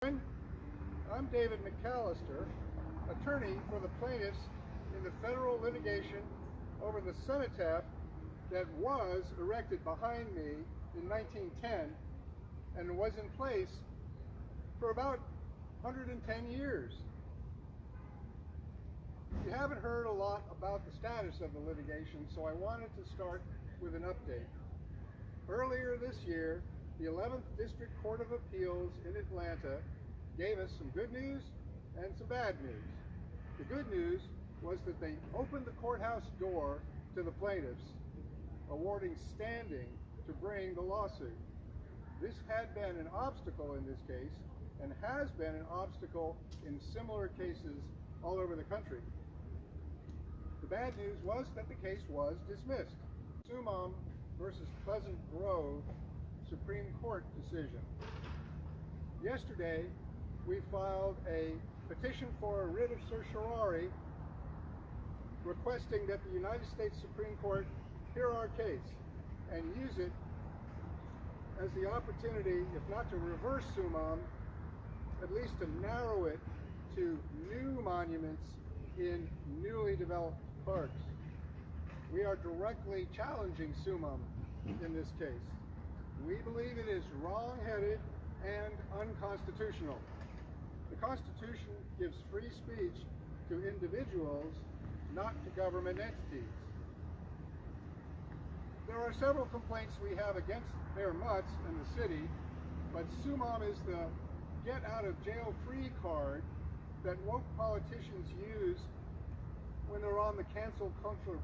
I'm David McCallister, attorney for the plaintiffs in the federal litigation over the cenotaph that was erected behind me in 1910 and was in place for about 110 years. You haven't heard a lot about the status of the litigation, so I wanted to start with an update. Earlier this year, the 11th District Court of Appeals in Atlanta gave us some good news and some bad news. The good news was that they opened the courthouse door to the plaintiffs, awarding standing to bring the lawsuit. This had been an obstacle in this case and has been an obstacle in similar cases all over the country. The bad news was that the case was dismissed. Summum versus Pleasant Grove Supreme Court decision. Yesterday, we filed a petition for a writ of certiorari requesting that the United States Supreme Court hear our case and use it as the opportunity, if not to reverse Summum, at least to narrow it to new monuments in newly developed parks. We are directly challenging Summum in this case. We believe it is wrong-headed and unconstitutional. The Constitution gives free speech to individuals, not to government entities. There are several complaints we have against Mayor Mutz and the city, but Summum is the get-out-of-jail-free card that woke politicians use when they're on the cancel culture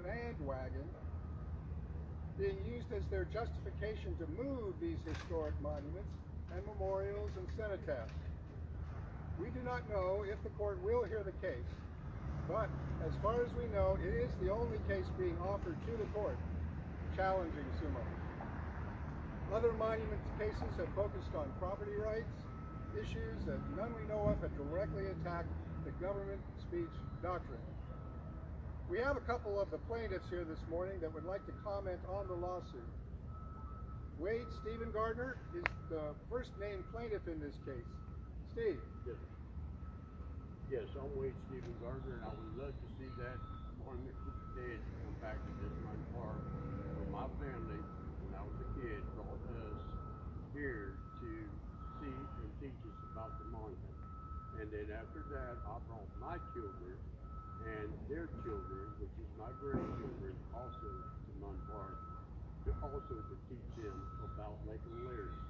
bandwagon, being used as their justification to move these historic monuments and memorials and cenotaphs. We do not know if the court will hear the case, but as far as we know, it is the only case being offered to the court challenging Summum. Other monument cases have focused on property rights issues that none we know of have directly attacked the government speech doctrine. We have a couple of the plaintiffs here this morning that would like to comment on the lawsuit. Wade Stephen Gardner is the first named plaintiff in this case. Steve. Yes, I'm Wade Stephen Gardner, and I would love to see that monument to the dead come back to this Munn Park. For my family, when I was a kid, brought us here to see and teach us about the monument. And then after that, I brought my children and their children, which is my grandchildren, also to Munn Park, to teach them about Lakeland lyrics.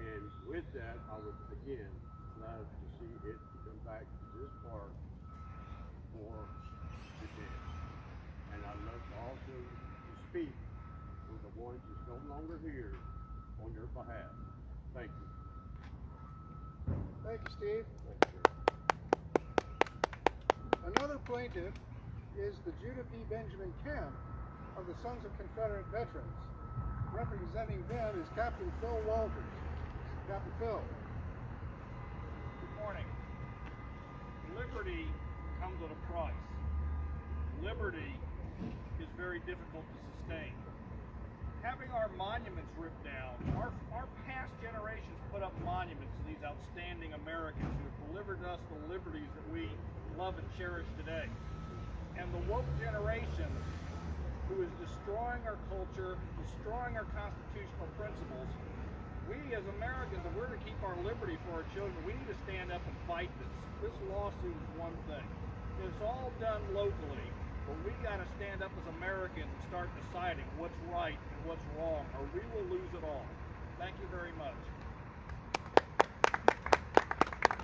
And with that, I would again love to see it to come back to this park for the dead. And I'd love to also to speak for the ones that's no longer here on their behalf. Thank you. Thank you, Steve. Thank you, sir. Another plaintiff is the Judah P. Benjamin Camp of the Sons of Confederate Veterans. Representing them is Captain Phil Walters. Captain Phil. Good morning. Liberty comes at a price. Liberty is very difficult to sustain. Having our monuments ripped down, our past generations put up monuments to these outstanding Americans who have delivered us the liberties that we love and cherish today. And the woke generation who is destroying our culture, destroying our constitutional principles, we as Americans, if we're to keep our liberty for our children, we need to stand up and fight this. This lawsuit is one thing. It's all done locally, but we got to stand up as Americans and start deciding what's right and what's wrong, or we will lose it all. Thank you very much.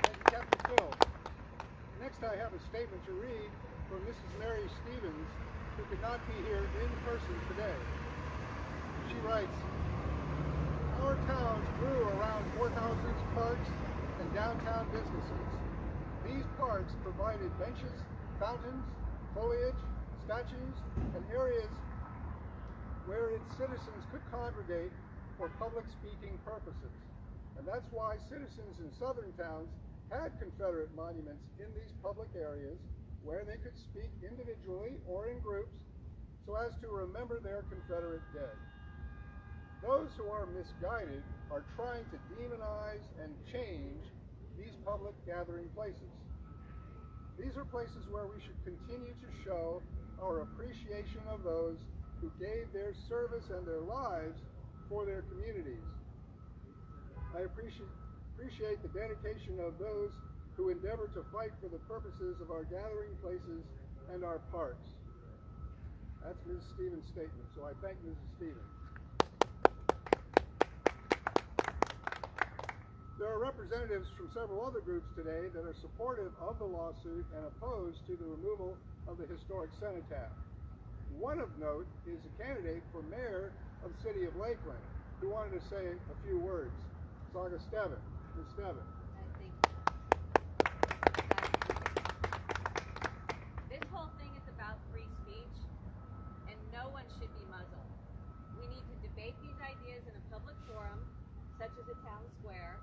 Thank you, Captain Phil. Next, I have a statement to read from Mrs. Mary Stevens, who could not be here in person today. She writes, "Our towns grew around courthouses, parks, and downtown businesses. These parks provided benches, fountains, foliage, statues, and areas where its citizens could congregate for public speaking purposes. And that's why citizens in southern towns had Confederate monuments in these public areas where they could speak individually or in groups so as to remember their Confederate dead. Those who are misguided are trying to demonize and change these public gathering places. These are places where we should continue to show our appreciation of those who gave their service and their lives for their communities. I appreciate the dedication of those who endeavor to fight for the purposes of our gathering places and our parks. That's Ms. Stevens' statement, so I thank Mrs. Stevens. There are representatives from several other groups today that are supportive of the lawsuit and opposed to the removal of the Historic Cenotaph. One of note is a candidate for mayor of the City of Lakeland who wanted to say a few words. Saga Steven. Ms. Steven. This whole thing is about free speech, and no one should be muzzled. We need to debate these ideas in a public forum, such as a town square,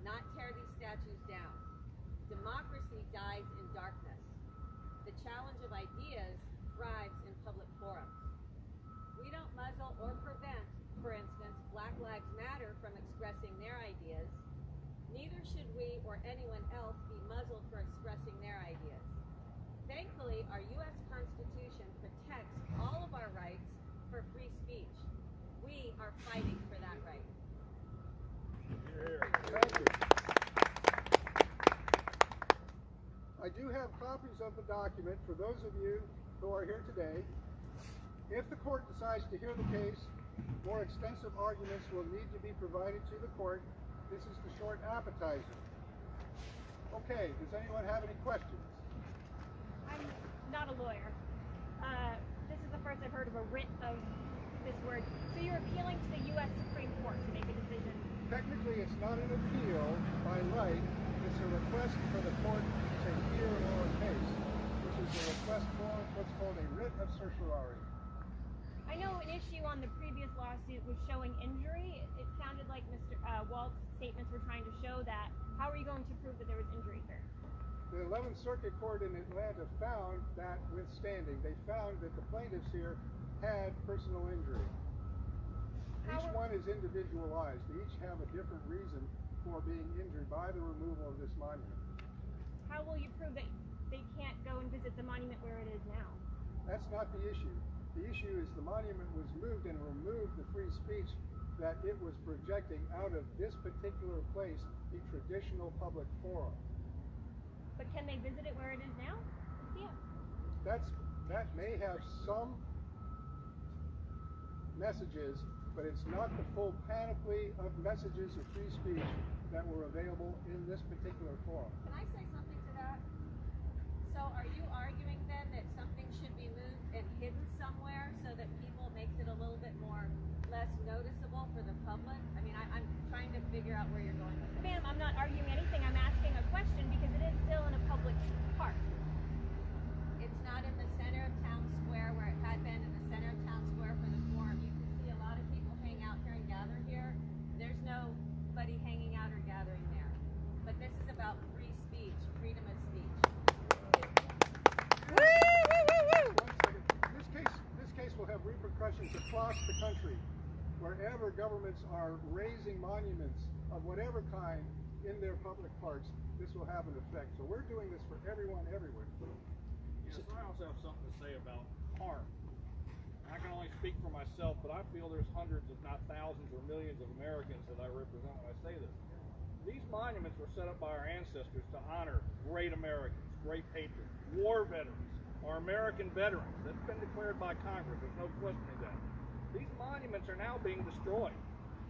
not tear these statues down. Democracy dies in darkness. The challenge of ideas thrives in public forums. We don't muzzle or prevent, for instance, Black Lives Matter from expressing their ideas. Neither should we or anyone else be muzzled for expressing their ideas. Thankfully, our U.S. Constitution protects all of our rights for free speech. We are fighting for that right. Thank you. I do have copies of the document for those of you who are here today. If the court decides to hear the case, more extensive arguments will need to be provided to the court. This is the short appetizer. Okay, does anyone have any questions? I'm not a lawyer. This is the first I've heard of a writ of this word. So you're appealing to the U.S. Supreme Court to make a decision? Technically, it's not an appeal by right. It's a request for the court to hear an oral case, which is a request for what's called a writ of certiorari. I know an issue on the previous lawsuit was showing injury. It sounded like Mr. Walt's statements were trying to show that. How are you going to prove that there was injury here? The 11th Circuit Court in Atlanta found that withstanding. They found that the plaintiffs here had personal injury. Each one is individualized. They each have a different reason for being injured by the removal of this monument. How will you prove that they can't go and visit the monument where it is now? That's not the issue. The issue is the monument was moved and removed the free speech that it was projecting out of this particular place, the traditional public forum. But can they visit it where it is now? See it. That may have some messages, but it's not the full panoply of messages of free speech that were available in this particular forum. Can I say something to that? So are you arguing then that something should be moved and hidden somewhere so that people makes it a little bit less noticeable for the public? I mean, I'm trying to figure out where you're going with it. Ma'am, I'm not arguing anything. I'm asking a question because it is still in a public park. It's not in the center of town square where it had been in the center of town square for the forum. You can see a lot of people hang out here and gather here. There's nobody hanging out or gathering there. But this is about free speech, freedom of speech. This case will have repercussions across the country. Wherever governments are raising monuments of whatever kind in their public parks, this will have an effect. So we're doing this for everyone, everywhere. Yes, I also have something to say about harm. I can only speak for myself, but I feel there's hundreds, if not thousands or millions of Americans that I represent when I say this. These monuments were set up by our ancestors to honor great Americans, great patriots, war veterans, our American veterans. That's been declared by Congress. There's no questioning that. These monuments are now being destroyed,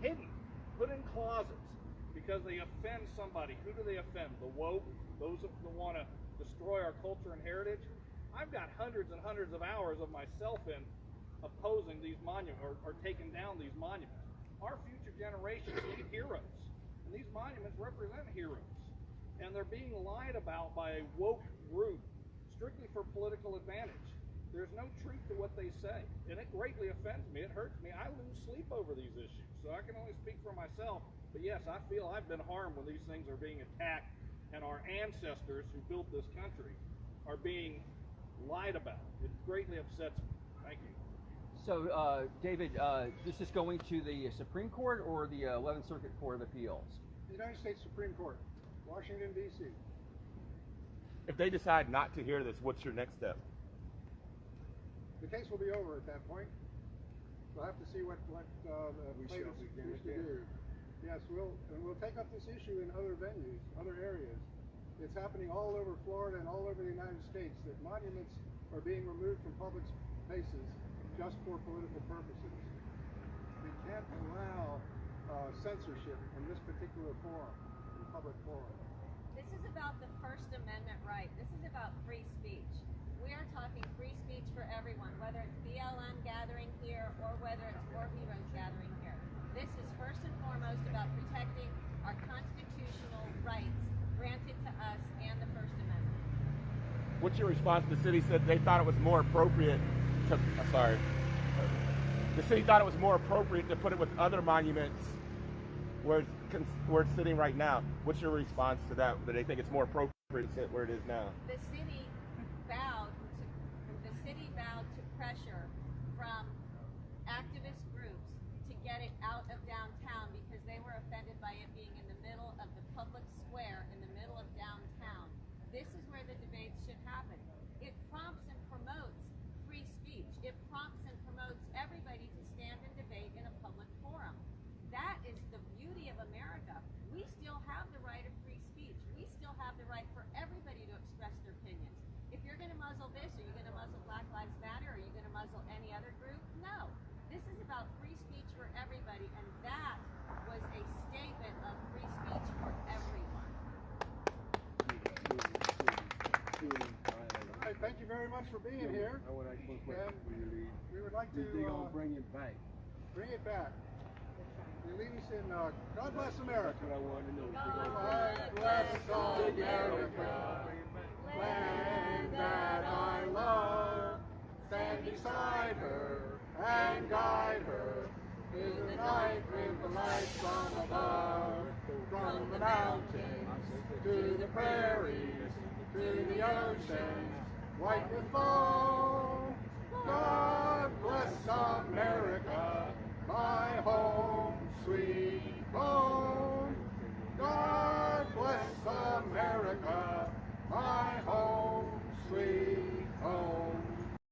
hidden, put in closets because they offend somebody. Who do they offend? The woke, those that want to destroy our culture and heritage. I've got hundreds and hundreds of hours of myself in opposing these monuments or taking down these monuments. Our future generations need heroes, and these monuments represent heroes, and they're being lied about by a woke group strictly for political advantage. There's no truth to what they say, and it greatly offends me. It hurts me. I lose sleep over these issues, so I can only speak for myself. But yes, I feel I've been harmed when these things are being attacked, and our ancestors who built this country are being lied about. It greatly upsets me. Thank you. So, David, this is going to the Supreme Court or the 11th Circuit Court of Appeals? The United States Supreme Court, Washington, D.C. If they decide not to hear this, what's your next step? The case will be over at that point. We'll have to see what the plaintiffs wish to do. Yes, we'll take up this issue in other venues, other areas. It's happening all over Florida and all over the United States that monuments are being removed from public spaces just for political purposes. We can't allow censorship in this particular forum, in public forum. This is about the First Amendment right. This is about free speech. We are talking free speech for everyone, whether it's BLM gathering here or whether it's War Heroes gathering here. This is first and foremost about protecting our constitutional rights granted to us and the First Amendment. What's your response? The city said they thought it was more appropriate to, the city thought it was more appropriate to put it with other monuments where it's sitting right now. What's your response to that? Do they think it's more appropriate to sit where it is now? The city vowed to pressure from activist groups to get it out of downtown because they were offended by it being in the middle of the public square in the middle of downtown. This is where the debates should happen. It prompts and promotes free speech. It prompts and promotes everybody to stand and debate in a public forum. That is the beauty of America. We still have the right of free speech. We still have the right for everybody to express their opinions. If you're going to muzzle this, are you going to muzzle Black Lives Matter? Are you going to muzzle any other group? No. This is about free speech for everybody, and that was a statement of free speech for everyone. All right, thank you very much for being here. And we would like to bring it back. bring it back. You lead us in God Bless America. That's what I wanted to know. God bless America, land that I love. Stand beside her and guide her through the night with the lights from above. From the mountains to the prairies, to the oceans, white with foam.